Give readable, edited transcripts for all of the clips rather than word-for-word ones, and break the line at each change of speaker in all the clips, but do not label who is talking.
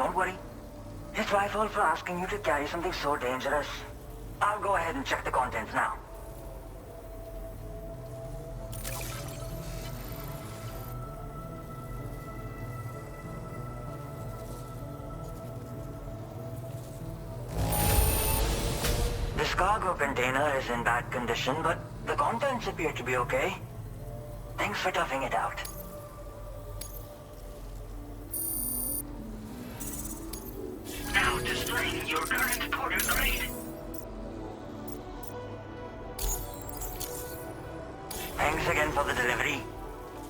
don't worry. It's my fault for asking you to carry something so dangerous. I'll go ahead and check the contents now. This cargo container is in bad condition, but the contents appear to be okay. Thanks for toughing it out. Now displaying your current porter grade. Thanks again for the delivery.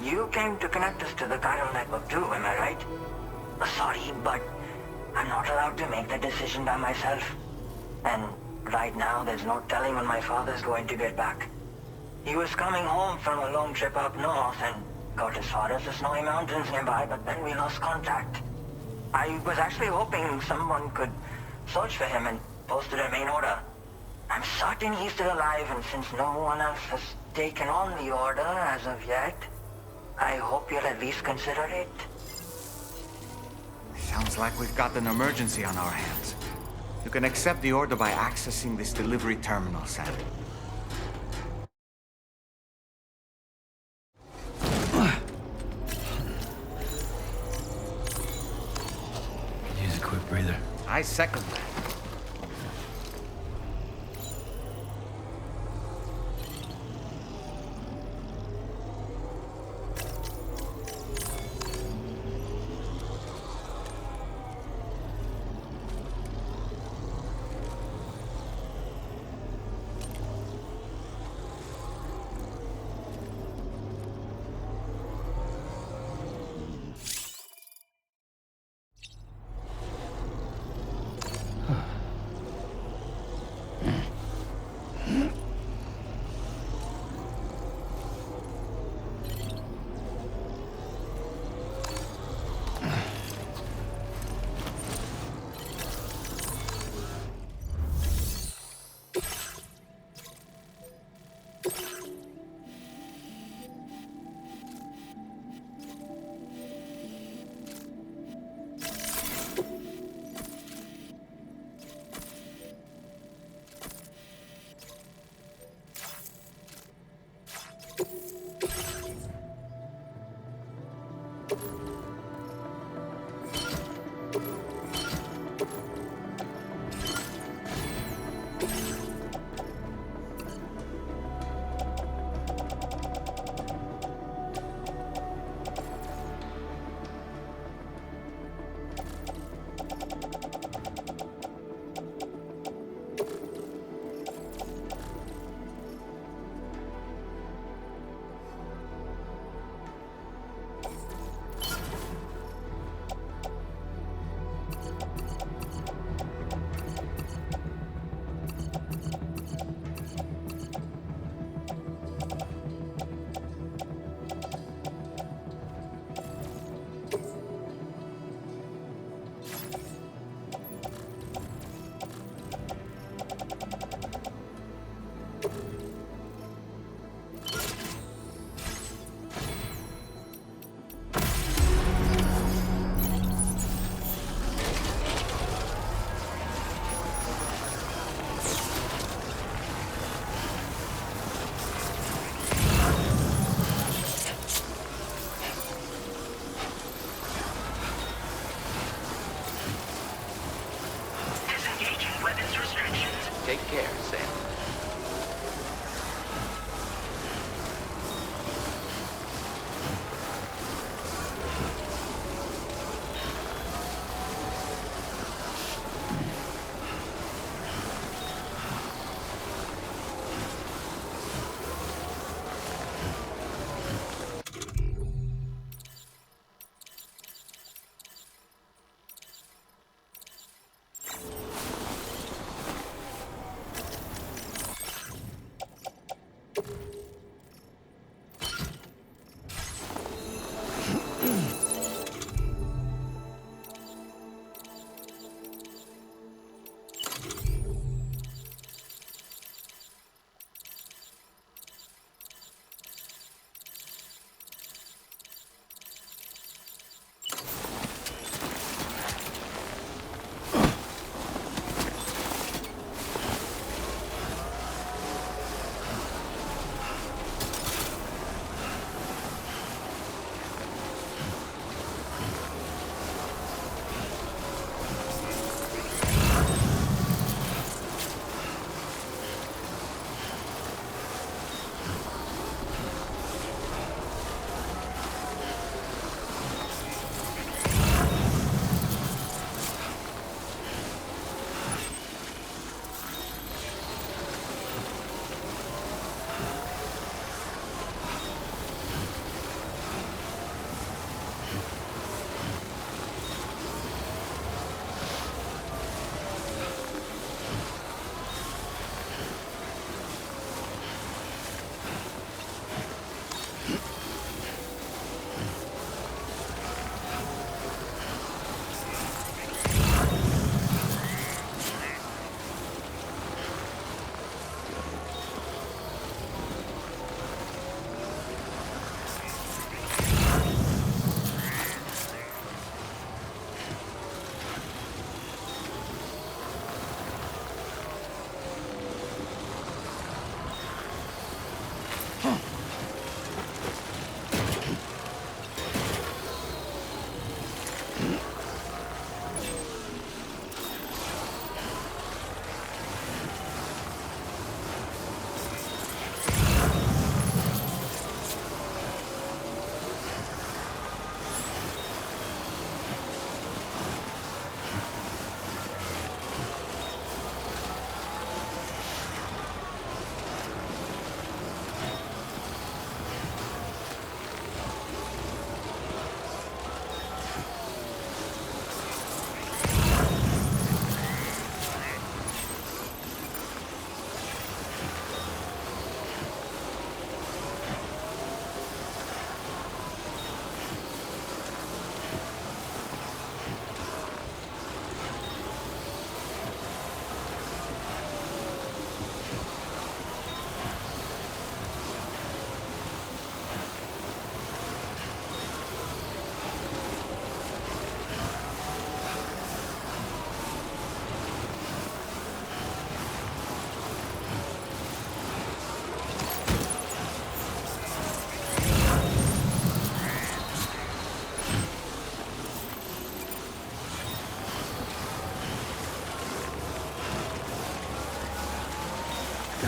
You came to connect us to the chiral network too, am I right? Sorry, but I'm not allowed to make that decision by myself. And right now, there's no telling when my father's going to get back. He was coming home from a long trip up north and got as far as the snowy mountains nearby, but then we lost contact. I was actually hoping someone could search for him and post a main order. I'm certain he's still alive, and since no one else has taken on the order as of yet, I hope you'll at least consider it.
Sounds like we've got an emergency on our hands. You can accept the order by accessing this delivery terminal, Sam.
Use a quick breather.
I second that.
Take care, Sam.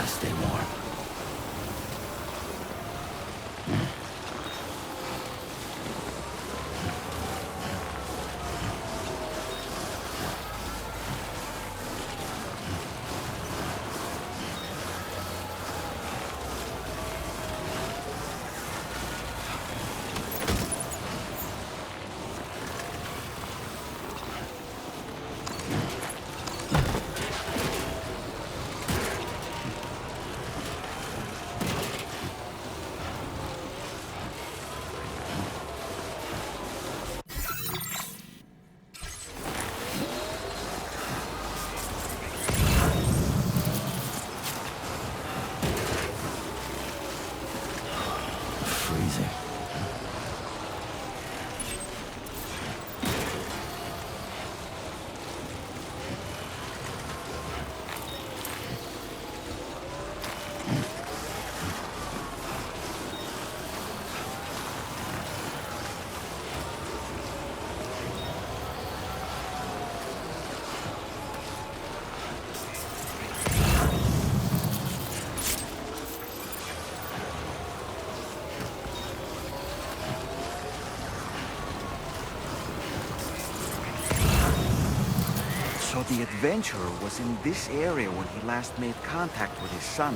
Gotta stay warm. Freezing.
So the adventurer was in this area when he last made contact with his son.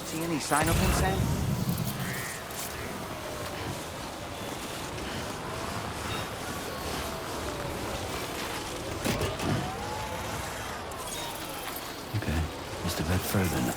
See any sign of him, Sam?
Okay, just a bit further now.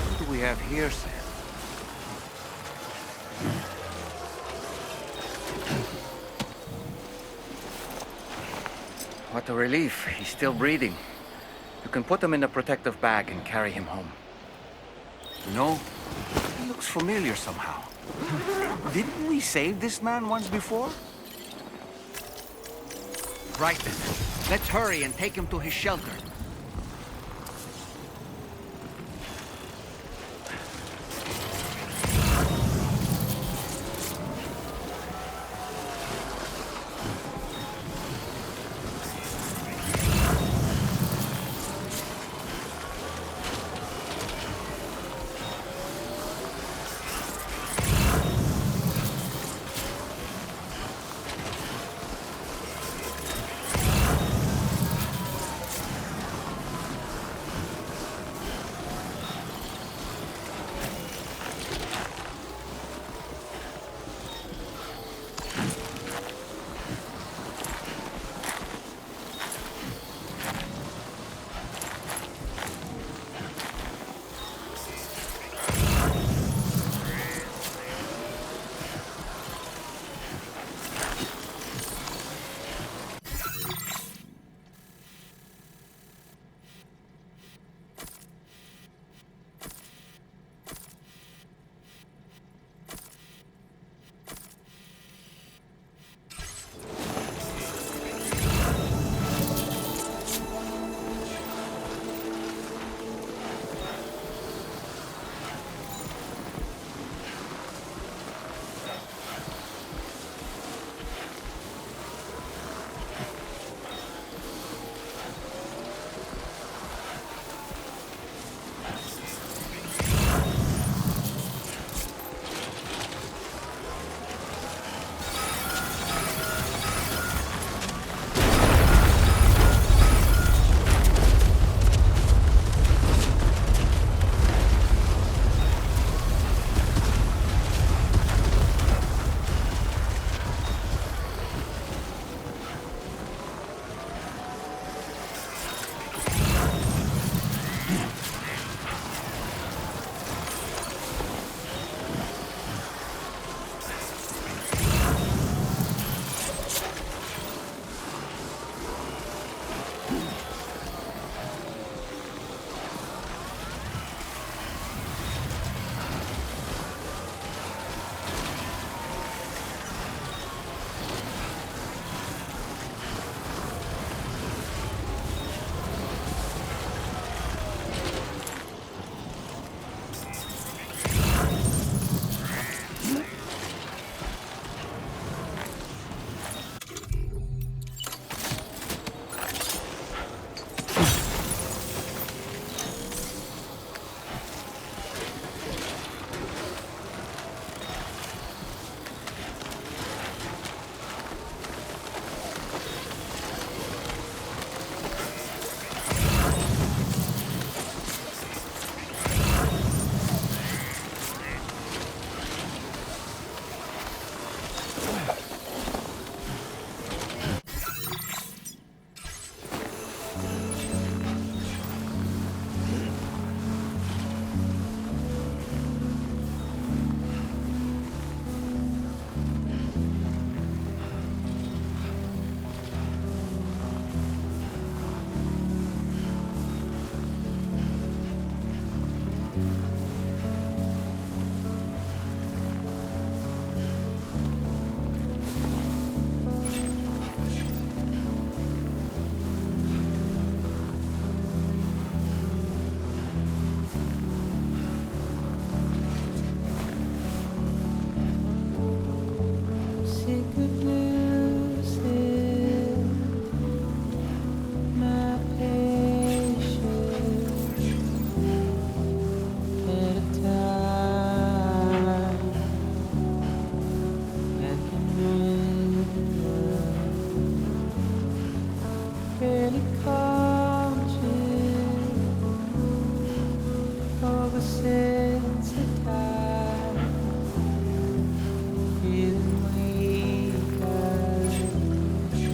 What do we have here, Sam? What a relief. He's still breathing. You can put him in a protective bag and carry him home. You know, he looks familiar somehow. Didn't we save this man once before? Right then. Let's hurry and take him to his shelter.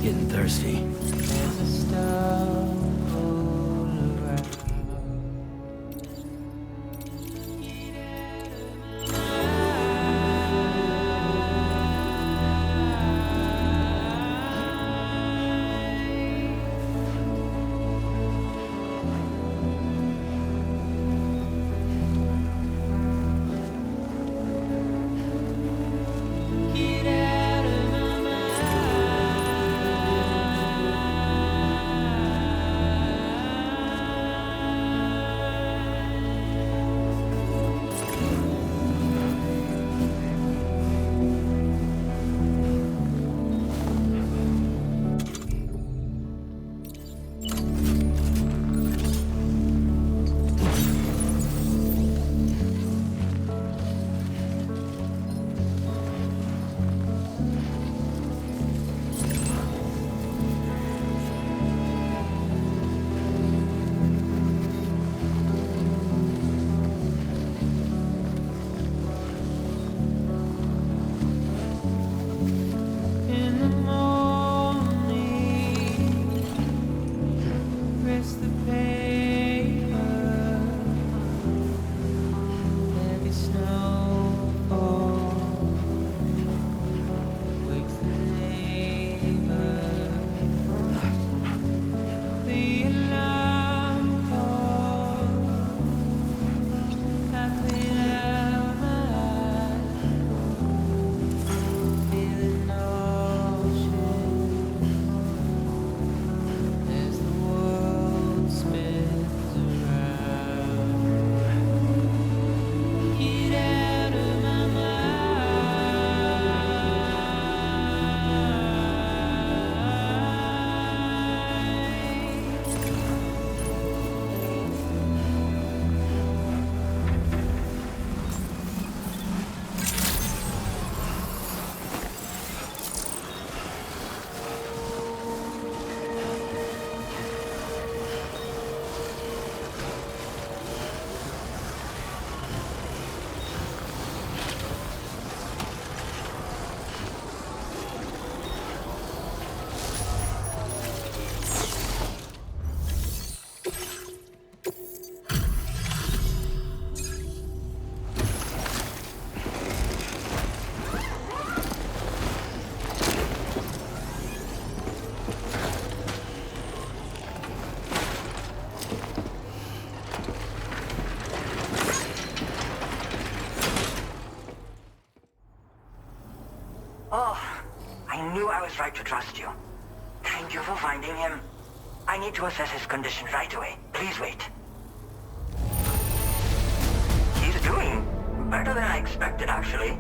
Getting thirsty.
Oh, I knew I was right to trust you. Thank you for finding him. I need to assess his condition right away. Please wait. He's doing better than I expected, actually.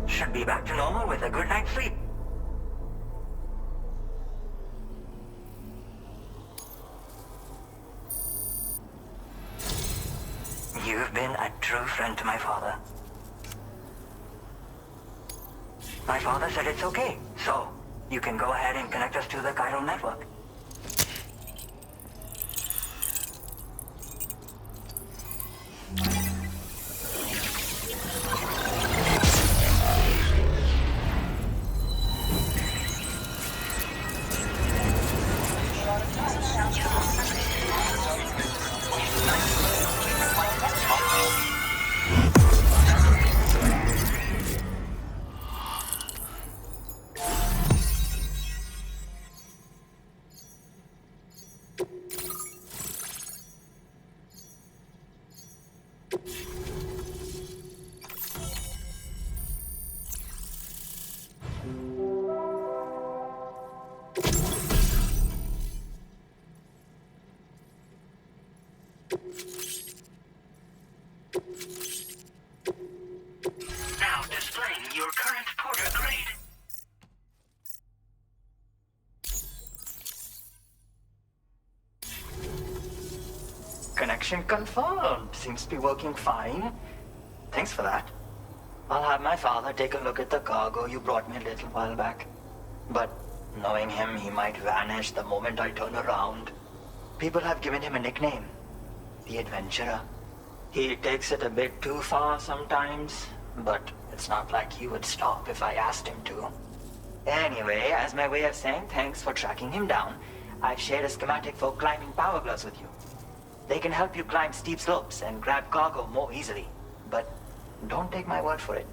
Should be back to normal with a good night's sleep. You've been a true friend to my father. My father said it's okay, so you can go ahead and connect us to the chiral network. Now displaying your current porter grade. Connection confirmed. Seems to be working fine. Thanks for that. I'll have my father take a look at the cargo you brought me a little while back. But knowing him, he might vanish the moment I turn around. People have given him a nickname, the Adventurer. He takes it a bit too far sometimes, but it's not like he would stop if I asked him to. Anyway, as my way of saying thanks for tracking him down, I've shared a schematic for climbing power gloves with you. They can help you climb steep slopes and grab cargo more easily. But don't take my word for it.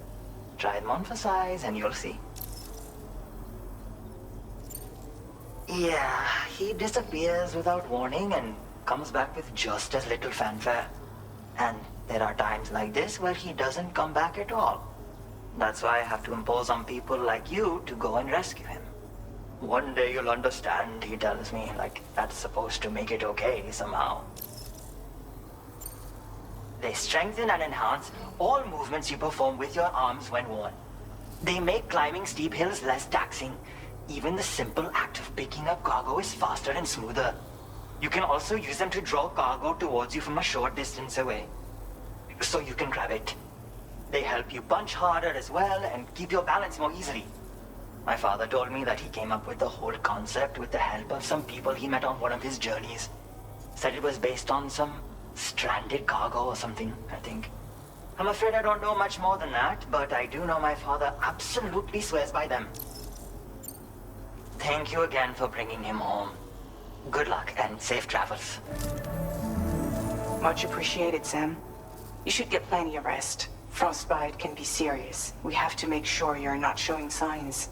Try them on for size and you'll see. Yeah, he disappears without warning and comes back with just as little fanfare. And there are times like this where he doesn't come back at all. That's why I have to impose on people like you to go and rescue him. One day you'll understand, he tells me, like that's supposed to make it okay somehow. They strengthen and enhance all movements you perform with your arms when worn. They make climbing steep hills less taxing. Even the simple act of picking up cargo is faster and smoother. You can also use them to draw cargo towards you from a short distance away, so you can grab it. They help you punch harder as well and keep your balance more easily. My father told me that he came up with the whole concept with the help of some people he met on one of his journeys. Said it was based on some stranded cargo or something, I think. I'm afraid I don't know much more than that, but I do know my father absolutely swears by them. Thank you again for bringing him home. Good luck and safe travels.
Much appreciated, Sam. You should get plenty of rest. Frostbite can be serious. We have to make sure you're not showing signs.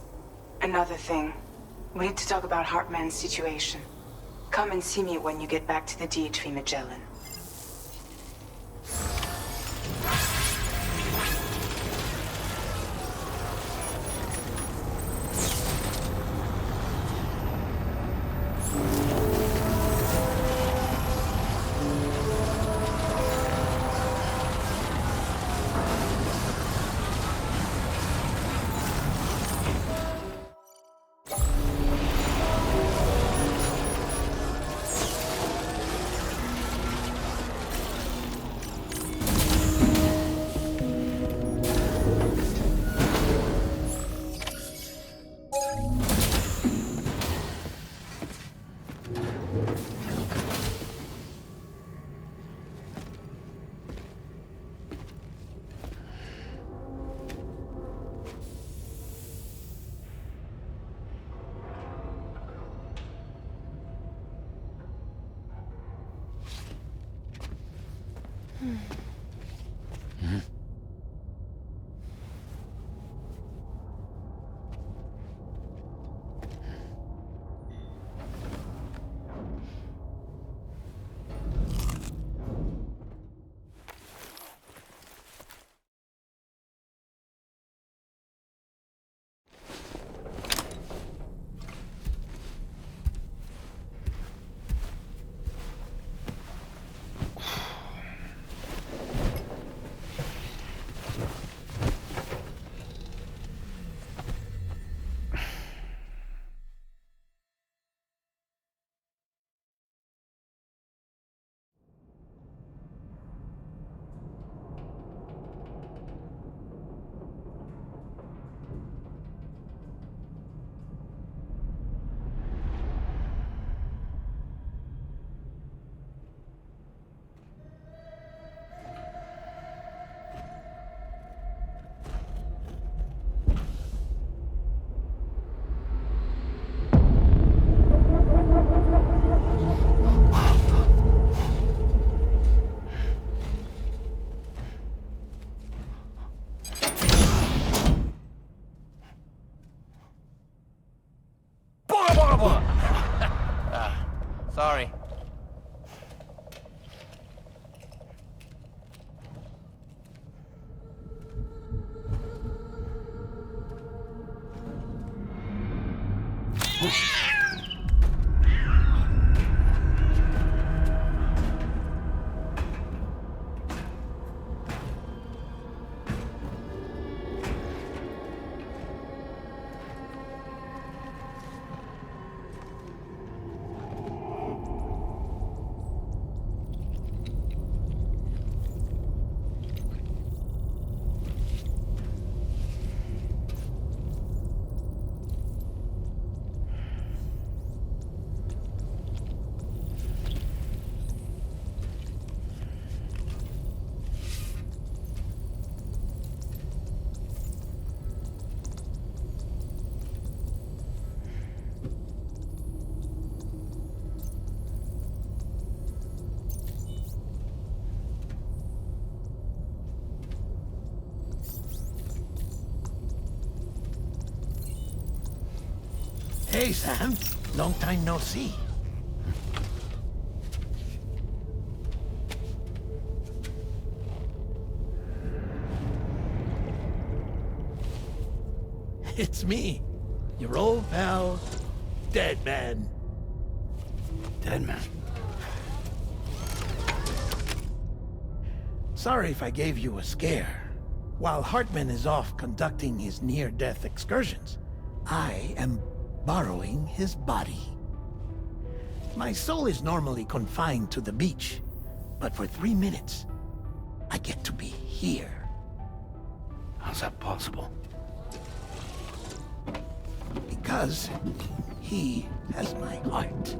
Another thing, we need to talk about Hartman's situation. Come and see me when you get back to the DHV Magellan.
Sorry.
Hey, Sam. Long time no see. It's me, your old pal, Dead Man.
Dead man.
Sorry if I gave you a scare. While Hartman is off conducting his near-death excursions, I am borrowing his body. My soul is normally confined to the beach, but for 3 minutes, I get to be here.
How's that possible?
Because he has my heart.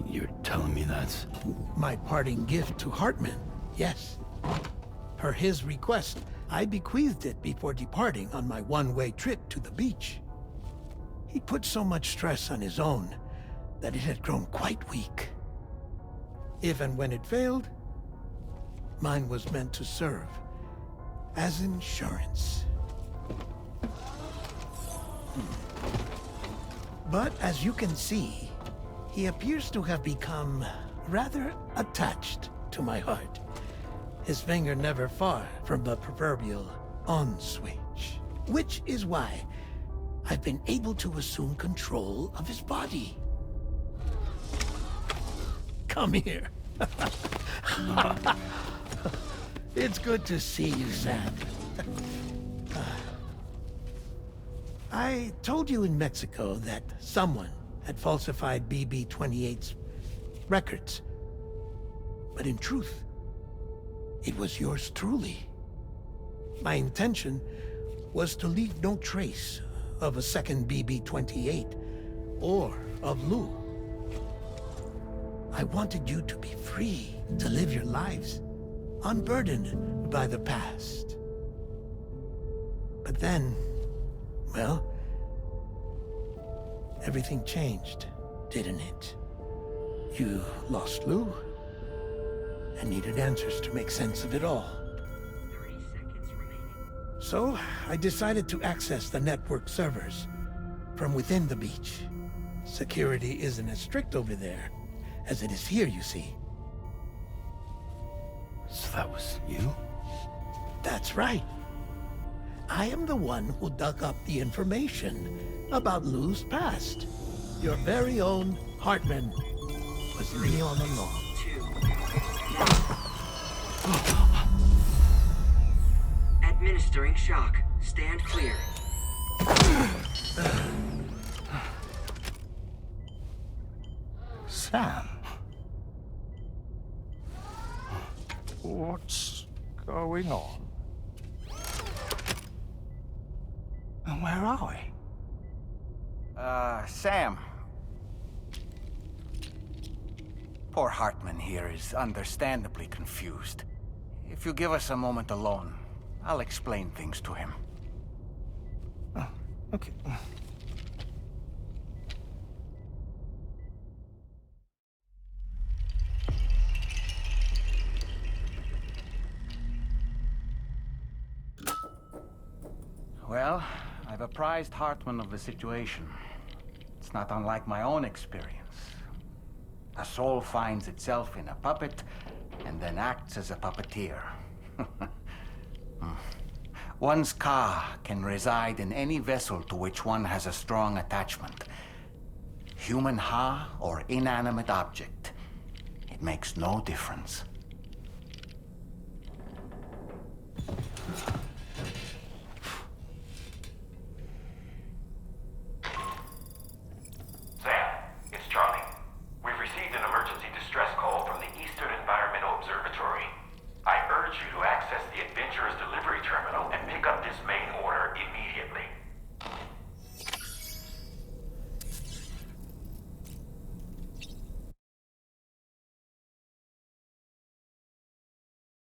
You're telling me that's...
My parting gift to Hartman, yes. Per his request, I bequeathed it before departing on my one-way trip to the beach. He put so much stress on his own that it had grown quite weak. If and when it failed, mine was meant to serve as insurance. But as you can see, he appears to have become rather attached to my heart. His finger never far from the proverbial on switch. Which is why I've been able to assume control of his body. Come here. It's good to see you, Sam. I told you in Mexico that someone had falsified BB-28's records. But in truth, it was yours truly. My intention was to leave no trace of a second BB-28 or of Lou. I wanted you to be free to live your lives, unburdened by the past. But then, well, everything changed, didn't it? You lost Lou, and needed answers to make sense of it all.
30 seconds remaining.
So, I decided to access the network servers from within the beach. Security isn't as strict over there as it is here, you see.
So that was you?
That's right. I am the one who dug up the information about Lou's past. Your very own Hartman was me all along.
2. Administering shock. Stand clear.
Sam. What's going on? And where are we?
Sam. Poor Hartman here is understandably confused. If you give us a moment alone, I'll explain things to him.
Oh, okay.
Well, I've apprised Hartman of the situation. It's not unlike my own experience. A soul finds itself in a puppet, and then acts as a puppeteer. One's ka can reside in any vessel to which one has a strong attachment. Human ha or inanimate object. It makes no difference.